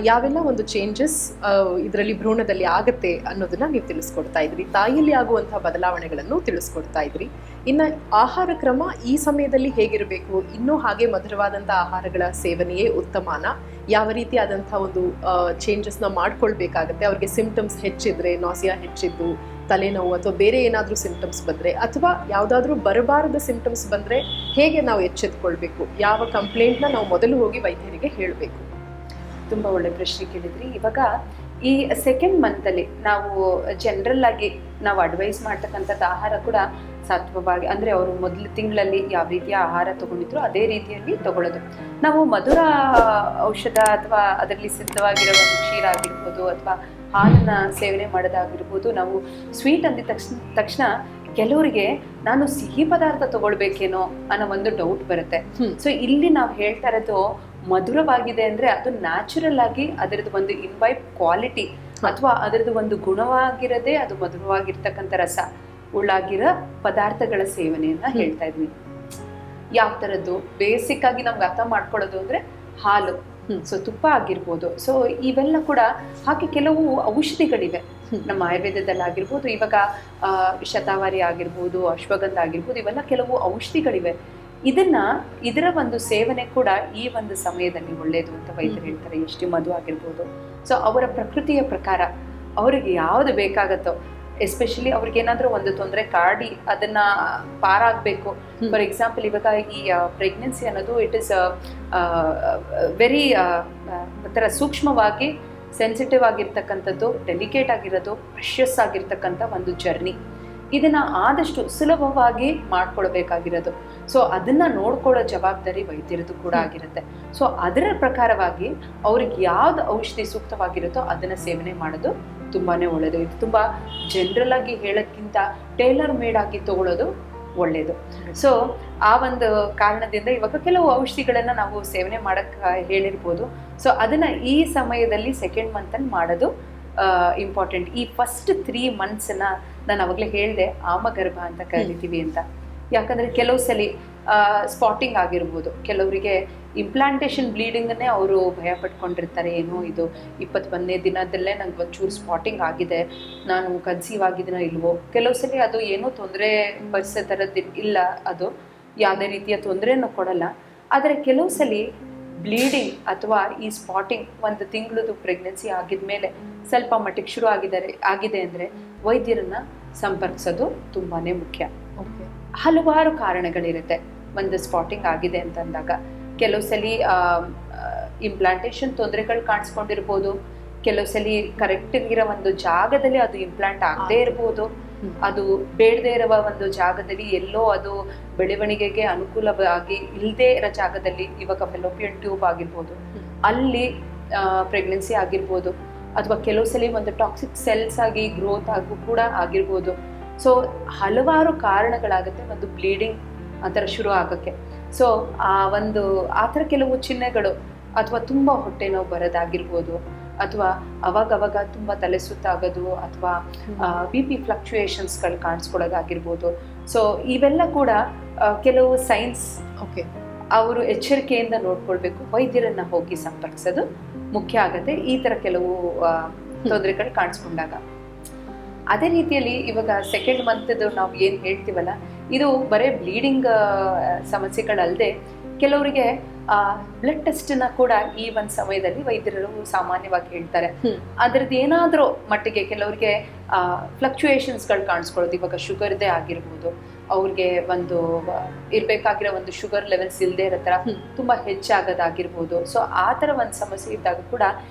ಯಾವೆಲ್ಲ ಒಂದು ಚೇಂಜಸ್ ಇದರಲ್ಲಿ ಭ್ರೂಣದಲ್ಲಿ ಆಗತ್ತೆ ಅನ್ನೋದನ್ನ ನೀವು ತಿಳಿಸ್ಕೊಡ್ತಾ ಇದ್ರಿ. ತಾಯಿಯಲ್ಲಿ ಆಗುವಂತಹ ಬದಲಾವಣೆಗಳನ್ನು ತಿಳಿಸ್ಕೊಡ್ತಾ ಇದ್ರಿ. ಇನ್ನು ಆಹಾರ ಕ್ರಮ ಈ ಸಮಯದಲ್ಲಿ ಹೇಗಿರಬೇಕು, ಇನ್ನೂ ಹಾಗೆ ಮಧುರವಾದಂಥ ಆಹಾರಗಳ ಸೇವನೆಯೇ ಉತ್ತಮನ, ಯಾವ ರೀತಿಯಾದಂಥ ಒಂದು ಚೇಂಜಸ್ನ ಮಾಡ್ಕೊಳ್ಬೇಕಾಗತ್ತೆ, ಅವ್ರಿಗೆ ಸಿಂಪ್ಟಮ್ಸ್ ಹೆಚ್ಚಿದ್ರೆ, ನಾಸಿಯಾ ಹೆಚ್ಚಿದ್ದು, ತಲೆನೋವು ಅಥವಾ ಬೇರೆ ಏನಾದರೂ ಸಿಂಪ್ಟಮ್ಸ್ ಬಂದರೆ, ಅಥವಾ ಯಾವುದಾದ್ರೂ ಬರಬಾರದ ಸಿಂಪ್ಟಮ್ಸ್ ಬಂದರೆ ಹೇಗೆ ನಾವು ಎಚ್ಚೆತ್ಕೊಳ್ಬೇಕು, ಯಾವ ಕಂಪ್ಲೇಂಟ್ನ ನಾವು ಮೊದಲು ಹೋಗಿ ವೈದ್ಯರಿಗೆ ಹೇಳಬೇಕು? ತುಂಬ ಒಳ್ಳೆ ಪ್ರಶ್ನೆ ಕೇಳಿದ್ರಿ. ಇವಾಗ ಈ ಸೆಕೆಂಡ್ ಮಂತಲ್ಲಿ ನಾವು ಜನರಲ್ ಆಗಿ ನಾವು ಅಡ್ವೈಸ್ ಮಾಡ್ತಕ್ಕಂಥದ್ದು ಆಹಾರ ಕೂಡ ಸತ್ವವಾಗಿ, ಅಂದರೆ ಅವರು ಮೊದಲ ತಿಂಗಳಲ್ಲಿ ಯಾವ ರೀತಿಯ ಆಹಾರ ತಗೊಂಡಿದ್ರು ಅದೇ ರೀತಿಯಲ್ಲಿ ತಗೊಳ್ಳೋದು. ನಾವು ಮಧುರ ಔಷಧ ಅಥವಾ ಅದರಲ್ಲಿ ಸಿದ್ಧವಾಗಿರೋ ಒಂದು ಕ್ಷೀರ ಆಗಿರ್ಬೋದು ಅಥವಾ ಹಾಲನ್ನ ಸೇವನೆ ಮಾಡೋದಾಗಿರ್ಬೋದು, ನಾವು ಸ್ವೀಟ್ ಅಂದಿದ ತಕ್ಷಣ ಕೆಲವರಿಗೆ ನಾನು ಸಿಹಿ ಪದಾರ್ಥ ತಗೊಳ್ಬೇಕೇನೋ ಅನ್ನೋ ಒಂದು ಡೌಟ್ ಬರುತ್ತೆ. ಸೊ ಇಲ್ಲಿ ನಾವು ಹೇಳ್ತಾ ಇರೋದು ಮಧುರವಾಗಿದೆ ಅಂದ್ರೆ ಅದು ನ್ಯಾಚುರಲ್ ಆಗಿ ಅದರದ್ದು ಒಂದು ಇನ್ವೈಬ್ ಕ್ವಾಲಿಟಿ ಅಥವಾ ಅದರದ್ದು ಒಂದು ಗುಣವಾಗಿರದೆ ಅದು ಮಧುರವಾಗಿರ್ತಕ್ಕಂಥ ರಸ ಉಳ್ಳಾಗಿರೋ ಪದಾರ್ಥಗಳ ಸೇವನೆಯನ್ನ ಹೇಳ್ತಾ ಇದ್ವಿ. ಯಾವ ಥರದ್ದು ಬೇಸಿಕ್ ಆಗಿ ನಮ್ಗೆ ಅರ್ಥ ಮಾಡ್ಕೊಳ್ಳೋದು ಅಂದ್ರೆ ಹಾಲು, ಸೊ ತುಪ್ಪ ಆಗಿರ್ಬೋದು. ಸೊ ಇವೆಲ್ಲ ಕೂಡ ಹಾಗೆ ಕೆಲವು ಔಷಧಿಗಳಿವೆ ನಮ್ಮ ಆಯುರ್ವೇದದಲ್ಲಿ ಆಗಿರ್ಬೋದು, ಇವಾಗ ಶತಾವರಿ ಆಗಿರ್ಬೋದು, ಅಶ್ವಗಂಧ ಆಗಿರ್ಬೋದು, ಇವೆಲ್ಲ ಕೆಲವು ಔಷಧಿಗಳಿವೆ. ಇದರ ಒಂದು ಸೇವನೆ ಕೂಡ ಈ ಒಂದು ಸಮಯದಲ್ಲಿ ಒಳ್ಳೆಯದು ಅಂತ ವೈದ್ಯರು ಹೇಳ್ತಾರೆ. ಎಷ್ಟಿ ಮಧು ಆಗಿರ್ಬೋದು. ಸೊ ಅವರ ಪ್ರಕೃತಿಯ ಪ್ರಕಾರ ಅವ್ರಿಗೆ ಯಾವುದು ಬೇಕಾಗತ್ತೋ, ಎಸ್ಪೆಷಲಿ ಅವ್ರಿಗೆ ಏನಾದರೂ ಒಂದು ತೊಂದರೆ ಕಾಡಿ ಅದನ್ನ ಪಾರಾಗಬೇಕು. ಫಾರ್ ಎಕ್ಸಾಂಪಲ್ ಇವಾಗ ಈ ಪ್ರೆಗ್ನೆನ್ಸಿ ಅನ್ನೋದು ಇಟ್ ಇಸ್ ವೆರಿ ಒಂಥರ ಸೂಕ್ಷ್ಮವಾಗಿ ಸೆನ್ಸಿಟಿವ್ ಆಗಿರ್ತಕ್ಕಂಥದ್ದು, ಡೆಲಿಕೇಟ್ ಆಗಿರೋದು, ಪ್ರೆಷಸ್ ಆಗಿರ್ತಕ್ಕಂಥ ಒಂದು ಜರ್ನಿ. ಇದನ್ನ ಆದಷ್ಟು ಸುಲಭವಾಗಿ ಮಾಡ್ಕೊಳ್ಬೇಕಾಗಿರೋದು. ಸೊ ಅದನ್ನ ನೋಡ್ಕೊಳ್ಳೋ ಜವಾಬ್ದಾರಿ ವೈದ್ಯರದು ಕೂಡ ಆಗಿರುತ್ತೆ. ಸೊ ಅದರ ಪ್ರಕಾರವಾಗಿ ಅವ್ರಿಗೆ ಯಾವ್ದು ಔಷಧಿ ಸೂಕ್ತವಾಗಿರುತ್ತೋ ಅದನ್ನ ಸೇವನೆ ಮಾಡೋದು ತುಂಬಾನೇ ಒಳ್ಳೆಯದು. ಇದು ತುಂಬಾ ಜನರಲ್ ಆಗಿ ಹೇಳೋಕ್ಕಿಂತ ಟೇಲರ್ ಮೇಡ್ ಆಗಿ ತಗೊಳ್ಳೋದು ಒಳ್ಳೆಯದು. ಸೊ ಆ ಒಂದು ಕಾರಣದಿಂದ ಇವಾಗ ಕೆಲವು ಔಷಧಿಗಳನ್ನ ನಾವು ಸೇವನೆ ಮಾಡಕ್ ಹೇಳಿರ್ಬೋದು. ಸೊ ಅದನ್ನ ಈ ಸಮಯದಲ್ಲಿ ಸೆಕೆಂಡ್ ಮಂತಲ್ಲಿ ಮಾಡೋದು ಇಂಪಾರ್ಟೆಂಟ್. ಈ ಫಸ್ಟ್ 3 ಮಂತ್ಸ್ನ ನಾನು ಅವಾಗಲೇ ಹೇಳಿದೆ ಆಮಗರ್ಭ ಅಂತ ಕರಿತೀವಿ ಅಂತ. ಯಾಕಂದ್ರೆ ಕೆಲವು ಸಲ ಸ್ಪಾಟಿಂಗ್ ಆಗಿರ್ಬೋದು, ಕೆಲವರಿಗೆ ಇಂಪ್ಲಾಂಟೇಶನ್ ಬ್ಲೀಡಿಂಗನ್ನೇ ಅವರು ಭಯ ಪಟ್ಕೊಂಡಿರ್ತಾರೆ. ಏನೋ ಇದು 21ನೇ ದಿನದಲ್ಲೇ ನಂಗೆ ಒಂಚೂರು ಸ್ಪಾಟಿಂಗ್ ಆಗಿದೆ, ನಾನು ಕನ್ಸೀವ್ ಆಗಿದ್ದೀನ ಇಲ್ವೋ. ಕೆಲವು ಸಲ ಅದು ಏನೂ ತೊಂದರೆ ಪರಿಸೋ ಥರದ್ದು ಇಲ್ಲ, ಅದು ಯಾವುದೇ ರೀತಿಯ ತೊಂದರೆನೂ ಕೊಡಲ್ಲ. ಆದರೆ ಕೆಲವು ಸಲ ಬ್ಲೀಡಿಂಗ್ ಅಥವಾ ಈ ಸ್ಪಾಟಿಂಗ್ 1 ತಿಂಗಳದು ಪ್ರೆಗ್ನೆನ್ಸಿ ಆಗಿದ್ಮೇಲೆ ಸ್ವಲ್ಪ ಮಟ್ಟಿಗೆ ಶುರು ಆಗಿದೆ ಅಂದರೆ ವೈದ್ಯರನ್ನ ಸಂಪರ್ಕಿಸೋದು ತುಂಬಾನೇ ಮುಖ್ಯ. ಹಲವಾರು ಕಾರಣಗಳಿರುತ್ತೆ ಒಂದು ಸ್ಪಾಟಿಂಗ್ ಆಗಿದೆ ಅಂತಂದಾಗ. ಕೆಲವು ಸಲ ಇಂಪ್ಲಾಂಟೇಶನ್ ತೊಂದರೆಗಳು ಕಾಣಿಸ್ಕೊಂಡಿರ್ಬೋದು, ಕೆಲವು ಸಲ ಕರೆಕ್ಟ್ ಇರೋ ಒಂದು ಜಾಗದಲ್ಲಿ ಅದು ಇಂಪ್ಲಾಂಟ್ ಆಗದೆ ಇರ್ಬೋದು, ಅದು ಬೇಡದೇ ಇರುವ ಒಂದು ಜಾಗದಲ್ಲಿ ಎಲ್ಲೋ ಅದು ಬೆಳವಣಿಗೆಗೆ ಅನುಕೂಲವಾಗಿ ಇಲ್ಲದೆ ಇರೋ ಜಾಗದಲ್ಲಿ, ಇವಾಗ ಫೆಲೋಪಿಯನ್ ಟ್ಯೂಬ್ ಆಗಿರ್ಬೋದು, ಅಲ್ಲಿ ಪ್ರೆಗ್ನೆನ್ಸಿ ಆಗಿರ್ಬೋದು, ಅಥವಾ ಕೆಲವು ಸಲ ಒಂದು ಟಾಕ್ಸಿಕ್ ಸೆಲ್ಸ್ ಆಗಿ ಗ್ರೋತ್ ಆಗು ಕೂಡ ಆಗಿರ್ಬೋದು. ಸೊ ಹಲವಾರು ಕಾರಣಗಳಾಗುತ್ತೆ ಒಂದು ಬ್ಲೀಡಿಂಗ್ ಆ ಥರ ಶುರು ಆಗೋಕ್ಕೆ. ಸೊ ಆ ಥರ ಕೆಲವು ಚಿಹ್ನೆಗಳು, ಅಥವಾ ತುಂಬ ಹೊಟ್ಟೆ ನೋವು ಬರೋದಾಗಿರ್ಬೋದು, ಅಥವಾ ಅವಾಗವಾಗ ತುಂಬ ತಲೆ ಸುತ್ತಾಗೋದು, ಅಥವಾ BP ಫ್ಲಕ್ಚುಯೇಷನ್ಸ್ಗಳು ಕಾಣಿಸ್ಕೊಳ್ಳೋದಾಗಿರ್ಬೋದು. ಸೊ ಇವೆಲ್ಲ ಕೂಡ ಕೆಲವು ಸೈನ್ಸ್. ಅವರು ಎಚ್ಚರಿಕೆಯಿಂದ ನೋಡ್ಕೊಳ್ಬೇಕು, ವೈದ್ಯರನ್ನ ಹೋಗಿ ಸಂಪರ್ಕಿಸೋದು ಮುಖ್ಯ ಆಗುತ್ತೆ ಈ ಥರ ಕೆಲವು ತೊಂದರೆಗಳು ಕಾಣಿಸ್ಕೊಂಡಾಗ. ಅದೇ ರೀತಿಯಲ್ಲಿ ಇವಾಗ ಸೆಕೆಂಡ್ ಮಂತ್ದು ನಾವು ಏನು ಹೇಳ್ತೀವಲ್ಲ, ಇದು ಬರೀ ಬ್ಲೀಡಿಂಗ್ ಸಮಸ್ಯೆಗಳಲ್ಲದೆ ಕೆಲವರಿಗೆ ಬ್ಲಡ್ ಟೆಸ್ಟ್ನ ಕೂಡ ಈ ಒಂದು ಸಮಯದಲ್ಲಿ ವೈದ್ಯರು ಸಾಮಾನ್ಯವಾಗಿ ಹೇಳ್ತಾರೆ. ಅದ್ರದ್ದು ಏನಾದರೂ ಮಟ್ಟಿಗೆ ಕೆಲವರಿಗೆ ಫ್ಲಕ್ಚುಯೇಷನ್ಸ್ಗಳು ಕಾಣಿಸ್ಕೊಳ್ಳೋದು, ಇವಾಗ ಶುಗರ್ದೇ ಆಗಿರ್ಬೋದು, ಅವ್ರಿಗೆ ಒಂದು ಇರಬೇಕಾಗಿರೋ ಒಂದು ಶುಗರ್ ಲೆವೆಲ್ಸ್ ಇಲ್ಲದೆ ಇರೋ ಥರ ತುಂಬ ಹೆಚ್ಚಾಗೋದಾಗಿರ್ಬೋದು. ಸೊ ಆ ಥರ ಒಂದು ಸಮಸ್ಯೆ ಇದ್ದಾಗ ಕೂಡ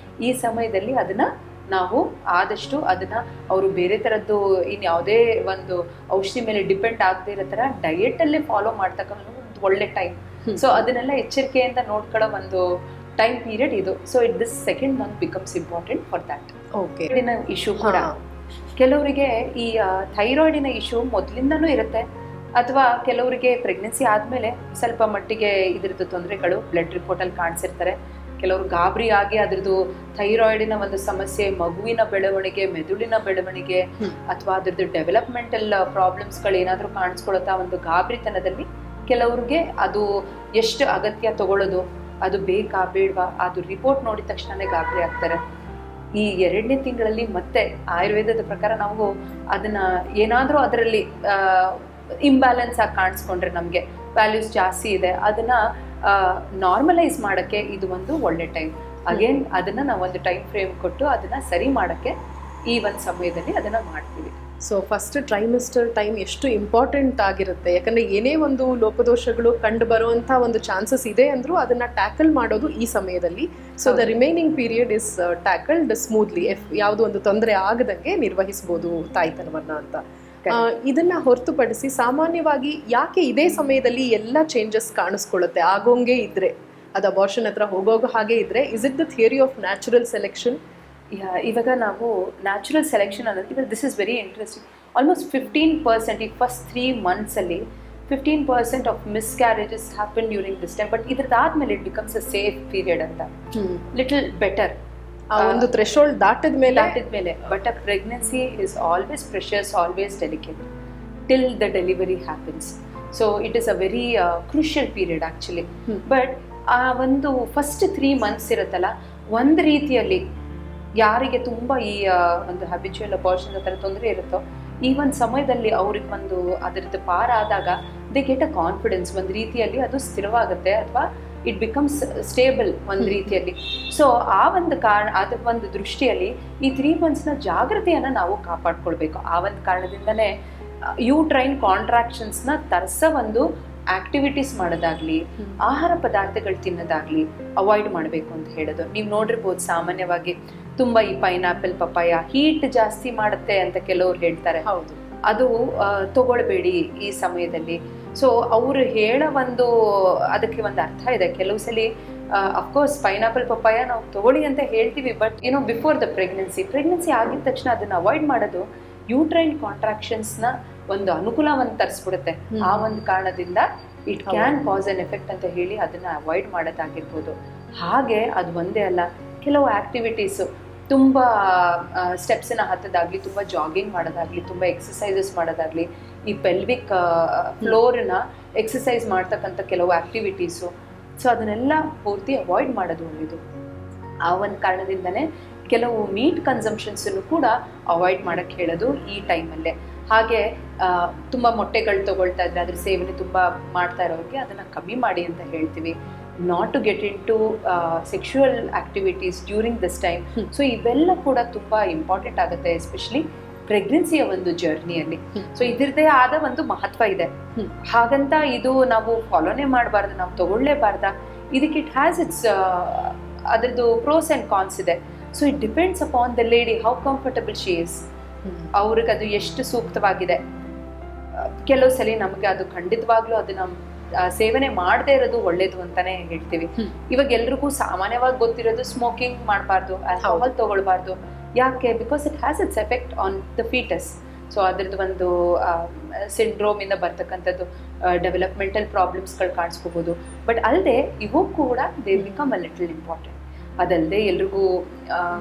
ಈ ಸಮಯದಲ್ಲಿ ಅದನ್ನ ನಾವು ಆದಷ್ಟು ಅದನ್ನ ಅವರು ಬೇರೆ ಥರದ್ದು ಇನ್ಯಾವುದೇ ಒಂದು ಔಷಧಿ ಮೇಲೆ ಡಿಪೆಂಡ್ ಆಗದೆ ಇರೋ ಥರ ಡಯೆಟಲ್ಲೇ ಫಾಲೋ ಮಾಡ್ತಕ್ಕಂಥ ಒಂದು ಒಳ್ಳೆ ಟೈಮ್. ಸೊ ಅದನ್ನೆಲ್ಲ ಎಚ್ಚರಿಕೆಯಿಂದ ನೋಡ್ಕೊಳ್ಳೋ ಒಂದು ಟೈಮ್ ಪೀರಿಯಡ್ ಇದು. So this second month becomes important for that. Issue ಕೂಡ ಕೆಲವರಿಗೆ ಈ ಥೈರಾಯ್ಡಿನ ಇಶ್ಯೂ ಮೊದಲಿಂದನೂ ಇರುತ್ತೆ, ಅಥವಾ ಕೆಲವರಿಗೆ ಪ್ರೆಗ್ನೆನ್ಸಿ ಆದಮೇಲೆ ಸ್ವಲ್ಪ ಮಟ್ಟಿಗೆ ಇದ್ರದ್ದು ತೊಂದರೆಗಳು ಬ್ಲಡ್ ರಿಪೋರ್ಟಲ್ಲಿ ಕಾಣಿಸಿರ್ತಾರೆ. ಕೆಲವರು ಗಾಬರಿ ಆಗಿ ಅದ್ರದ್ದು ಥೈರಾಯ್ಡಿನ ಒಂದು ಸಮಸ್ಯೆ, ಮಗುವಿನ ಬೆಳವಣಿಗೆ, ಮೆದುಳಿನ ಬೆಳವಣಿಗೆ, ಅಥವಾ ಅದ್ರದ್ದು ಡೆವಲಪ್ಮೆಂಟಲ್ ಪ್ರಾಬ್ಲಮ್ಸ್ಗಳು ಏನಾದರೂ ಕಾಣಿಸ್ಕೊಳ್ತಾ ಒಂದು ಗಾಬರಿತನದಲ್ಲಿ ಕೆಲವ್ರಿಗೆ ಅದು ಎಷ್ಟು ಅಗತ್ಯ ತಗೊಳ್ಳೋದು ಅದು ಬೇಕಾ ಬೇಡವಾ ಅದು ರಿಪೋರ್ಟ್ ನೋಡಿದ ತಕ್ಷಣನೇ ಗಾಬರಿ ಆಗ್ತಾರೆ. ಈ 2ನೇ ತಿಂಗಳಲ್ಲಿ ಮತ್ತೆ ಆಯುರ್ವೇದದ ಪ್ರಕಾರ ನಾವು ಅದನ್ನ ಏನಾದರೂ ಅದರಲ್ಲಿ ಇಂಬ್ಯಾಲೆನ್ಸ್ ಆಗಿ ಕಾಣಿಸ್ಕೊಂಡ್ರೆ, ನಮಗೆ ವ್ಯಾಲ್ಯೂಸ್ ಜಾಸ್ತಿ ಇದೆ, ಅದನ್ನ ನಾರ್ಮಲೈಸ್ ಮಾಡೋಕ್ಕೆ ಇದು ಒಂದು ಒಳ್ಳೆ ಟೈಮ್. ಅಗೇನ್ ಅದನ್ನ ನಾವು ಒಂದು ಟೈಮ್ ಫ್ರೇಮ್ ಕೊಟ್ಟು ಅದನ್ನ ಸರಿ ಮಾಡೋಕ್ಕೆ ಈ ಒಂದು ಸಮಯದಲ್ಲಿ ಅದನ್ನ ಮಾಡ್ತೀವಿ. ಸೊ ಫಸ್ಟ್ ಟ್ರೈಮಿಸ್ಟರ್ ಟೈಮ್ ಎಷ್ಟು ಇಂಪಾರ್ಟೆಂಟ್ ಆಗಿರುತ್ತೆ, ಯಾಕಂದರೆ ಏನೇ ಒಂದು ಲೋಪದೋಷಗಳು ಕಂಡು ಬರುವಂಥ ಒಂದು ಚಾನ್ಸಸ್ ಇದೆ ಅಂದರೂ ಅದನ್ನು ಟ್ಯಾಕಲ್ ಮಾಡೋದು ಈ ಸಮಯದಲ್ಲಿ. So the remaining period is tackled smoothly, ಯಾವುದೋ ಒಂದು ತೊಂದರೆ ಆಗದಂಗೆ ನಿರ್ವಹಿಸ್ಬೋದು ತಾಯ್ತನವನ್ನು ಅಂತ. ಇದನ್ನು ಹೊರತುಪಡಿಸಿ ಸಾಮಾನ್ಯವಾಗಿ ಯಾಕೆ ಇದೇ ಸಮಯದಲ್ಲಿ ಎಲ್ಲ ಚೇಂಜಸ್ ಕಾಣಿಸ್ಕೊಳ್ಳುತ್ತೆ ಆಗೋಂಗೆ ಇದ್ದರೆ, ಅದು ಅಬಾರ್ಷನ್ ಹತ್ರ ಹೋಗೋಗ ಹಾಗೆ ಇದ್ದರೆ, is it the theory of natural selection? ಇವಾಗ ನಾವು ನ್ಯಾಚುರಲ್ ಸೆಲೆಕ್ಷನ್ ಅನ್ನೋದು ಇವಾಗ this is very interesting. Almost 15% ಈ ಫಸ್ಟ್ 3 monthsಲ್ಲಿ 15% of miscarriages happen during this time. But ಇದ್ರದ್ದಾದ್ಮೇಲೆ it becomes a safe period ಅಂತ, ಲಿಟಲ್ ಬೆಟರ್. ಆ ಒಂದು ಥ್ರೆಶೋಲ್ಡ್ ದಾಟಿದ ಮೇಲೆ but a pregnancy is always precious, always delicate till the delivery happens. So it is a very crucial period actually. But ಆ ಒಂದು first 3 months ಇರುತ್ತಲ್ಲ, ಒಂದು ರೀತಿಯಲ್ಲಿ ಯಾರಿಗೆ ತುಂಬ ಈ ಒಂದು ಹ್ಯಾಬಿಚುವಲ್ ಅಬಾರ್ಷನ್ ಥರ ತೊಂದರೆ ಇರುತ್ತೋ, ಈ ಒಂದು ಸಮಯದಲ್ಲಿ ಅವ್ರಿಗೆ ಒಂದು ಅದರದ್ದು ಪಾರ ಆದಾಗ ದೇ ಗೆಟ್ ಅ ಕಾನ್ಫಿಡೆನ್ಸ್. ಒಂದು ರೀತಿಯಲ್ಲಿ ಅದು ಸ್ಥಿರವಾಗುತ್ತೆ ಅಥವಾ ಇಟ್ ಬಿಕಮ್ಸ್ ಸ್ಟೇಬಲ್ ಒಂದು ರೀತಿಯಲ್ಲಿ. ಸೊ ಆ ಒಂದು ಅದ್ರ ಒಂದು ದೃಷ್ಟಿಯಲ್ಲಿ ಈ 3 monthsನ ಜಾಗೃತಿಯನ್ನು ನಾವು ಕಾಪಾಡ್ಕೊಳ್ಬೇಕು. ಆ ಒಂದು ಕಾರಣದಿಂದನೇ ಯೂಟ್ರೈನ್ ಕಾಂಟ್ರಾಕ್ಷನ್ಸ್ನ ತರಿಸೋ ಒಂದು ಆಕ್ಟಿವಿಟೀಸ್ ಮಾಡೋದಾಗ್ಲಿ, ಆಹಾರ ಪದಾರ್ಥಗಳು ತಿನ್ನೋದಾಗ್ಲಿ ಅವಾಯ್ಡ್ ಮಾಡಬೇಕು ಅಂತ ಹೇಳೋದು. ನೀವು ನೋಡಿರ್ಬೋದು ಸಾಮಾನ್ಯವಾಗಿ ತುಂಬ ಈ ಪೈನಾಪಲ್, ಪಪಾಯ ಹೀಟ್ ಜಾಸ್ತಿ ಮಾಡುತ್ತೆ ಅಂತ ಕೆಲವ್ರು ಹೇಳ್ತಾರೆ. ಹೌದು, ಅದು ತಗೊಳ್ಬೇಡಿ ಈ ಸಮಯದಲ್ಲಿ. ಸೊ ಅವರು ಹೇಳೋ ಒಂದು ಅದಕ್ಕೆ ಒಂದು ಅರ್ಥ ಇದೆ. ಕೆಲವು ಸಲ ಅಫ್ಕೋರ್ಸ್ ಪೈನಾಪಲ್, ಪಪಾಯ ನಾವು ತಗೊಳ್ಳಿ ಅಂತ ಹೇಳ್ತೀವಿ, ಬಟ್ ಬಿಫೋರ್ ದ ಪ್ರೆಗ್ನೆನ್ಸಿ ಆಗಿದ ತಕ್ಷಣ ಅದನ್ನು ಅವಾಯ್ಡ್ ಮಾಡೋದು ಯೂಟ್ರೈನ್ ಕಾಂಟ್ರಾಕ್ಷನ್ಸ್ನ ಒಂದು ಅನುಕೂಲವನ್ನು ತರಿಸ್ಬಿಡುತ್ತೆ. ಆ ಒಂದು ಕಾರಣದಿಂದ it can cause an effect ಅಂತ ಹೇಳಿ ಅದನ್ನ ಅವಾಯ್ಡ್ ಮಾಡೋದಾಗಿರ್ಬೋದು. ಹಾಗೆ ಅದು ಒಂದೇ ಅಲ್ಲ, ಕೆಲವು ಆಕ್ಟಿವಿಟೀಸು ತುಂಬ ಸ್ಟೆಪ್ಸನ್ನ ಹತ್ತೋದಾಗ್ಲಿ, ತುಂಬ ಜಾಗಿಂಗ್ ಮಾಡೋದಾಗ್ಲಿ, ತುಂಬ ಎಕ್ಸಸೈಸಸ್ ಮಾಡೋದಾಗ್ಲಿ, ಈ ಪೆಲ್ವಿಕ್ ಫ್ಲೋರ್ನ ಎಕ್ಸಸೈಸ್ ಮಾಡ್ತಕ್ಕಂಥ ಕೆಲವು ಆಕ್ಟಿವಿಟೀಸು, ಸೊ ಅದನ್ನೆಲ್ಲ ಪೂರ್ತಿ ಅವಾಯ್ಡ್ ಮಾಡೋದು ಒಳ್ಳೆಯದು. ಆ ಒಂದು ಕಾರಣದಿಂದನೇ ಕೆಲವು ಮೀಟ್ ಕನ್ಸಂಪ್ಷನ್ಸನ್ನು ಕೂಡ ಅವಾಯ್ಡ್ ಮಾಡೋಕ್ಕೆ ಹೇಳೋದು ಈ ಟೈಮಲ್ಲೇ. ಹಾಗೆ ತುಂಬ ಮೊಟ್ಟೆಗಳು ತೊಗೊಳ್ತಾ ಇದ್ರೆ ಅದ್ರ ಸೇವನೆ ತುಂಬ ಮಾಡ್ತಾ ಇರೋರಿಗೆ ಅದನ್ನು ಕಮ್ಮಿ ಮಾಡಿ ಅಂತ ಹೇಳ್ತೀವಿ. Not to get into sexual activities during this time. So ಇವೆಲ್ಲ ಕೂಡ ತುಂಬ ಇಂಪಾರ್ಟೆಂಟ್ ಆಗುತ್ತೆ, ಎಸ್ಪೆಷಲಿ ಪ್ರೆಗ್ನೆನ್ಸಿಯ ಒಂದು ಜರ್ನಿಯಲ್ಲಿ. ಸೊ ಇದರದೇ ಆದ ಒಂದು ಮಹತ್ವ ಇದೆ. ಹಾಗಂತ ಇದು ನಾವು ಫಾಲೋನೇ ಮಾಡಬಾರ್ದು, ನಾವು ತಗೊಳ್ಳೇಬಾರ್ದ, ಇದಕ್ಕೆ ಇಟ್ ಹ್ಯಾಸ್ ಇಟ್ಸ್ ಅದರದ್ದು ಪ್ರೋಸ್ ಆ್ಯಂಡ್ ಕಾನ್ಸ್ ಇದೆ. So it depends upon the lady how comfortable she is, ಅವ್ರಿಗೆ ಅದು ಎಷ್ಟು ಸೂಕ್ತವಾಗಿದೆ. ಕೆಲವು ಸಲ ನಮಗೆ ಅದು ಖಂಡಿತವಾಗ್ಲೂ ಅದನ್ನ ಸೇವನೆ ಮಾಡದೇ ಇರೋದು ಒಳ್ಳೇದು ಅಂತಾನೆ ಹೇಳ್ತೀವಿ. ಇವಾಗ ಎಲ್ರಿಗೂ ಸಾಮಾನ್ಯವಾಗಿ ಗೊತ್ತಿರೋದು ಸ್ಮೋಕಿಂಗ್ ಮಾಡಬಾರ್ದು, ಆಲ್ಕೋಹಾಲ್ ತಗೊಳ್ಬಾರ್ದು. ಯಾಕೆ? Because it has its effect on the fetus. So ಅದ್ರದ್ದು ಒಂದು ಸಿಂಡ್ರೋಮಿಂದ ಬರ್ತಕ್ಕಂಥದ್ದು ಡೆವಲಪ್ಮೆಂಟಲ್ ಪ್ರಾಬ್ಲಮ್ಸ್ಗಳು ಕಾಣಿಸ್ಕೋಬೋದು. ಬಟ್ ಅಲ್ಲದೆ ಇವು ಕೂಡ they become a little important. ಅದಲ್ಲದೆ ಎಲ್ರಿಗೂ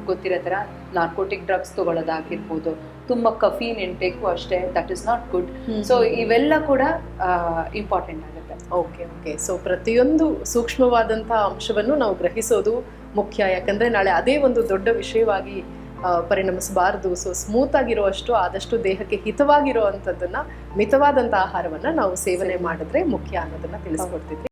ಗೊತ್ತಿರೋ ಥರ ನಾರ್ಕೋಟಿಕ್ ಡ್ರಗ್ಸ್ ತೊಗೊಳ್ಳೋದಾಗಿರ್ಬೋದು, ತುಂಬ ಕಫೀನ್ ಇಂಟೇಕು ಅಷ್ಟೇ, that is not good. So ಇವೆಲ್ಲ ಕೂಡ ಇಂಪಾರ್ಟೆಂಟ್ ಆಗುತ್ತೆ. ಓಕೆ. ಸೊ ಪ್ರತಿಯೊಂದು ಸೂಕ್ಷ್ಮವಾದಂಥ ಅಂಶವನ್ನು ನಾವು ಗ್ರಹಿಸೋದು ಮುಖ್ಯ, ಯಾಕಂದರೆ ನಾಳೆ ಅದೇ ಒಂದು ದೊಡ್ಡ ವಿಷಯವಾಗಿ ಪರಿಣಮಿಸಬಾರ್ದು. ಸೊ ಸ್ಮೂತ್ ಆಗಿರುವಷ್ಟು ಆದಷ್ಟು ದೇಹಕ್ಕೆ ಹಿತವಾಗಿರೋ ಅಂಥದ್ದನ್ನು, ಮಿತವಾದಂಥ ಆಹಾರವನ್ನು ನಾವು ಸೇವನೆ ಮಾಡಿದ್ರೆ ಮುಖ್ಯ ಅನ್ನೋದನ್ನು ತಿಳಿಸ್ಕೊಡ್ತಿದ್ವಿ.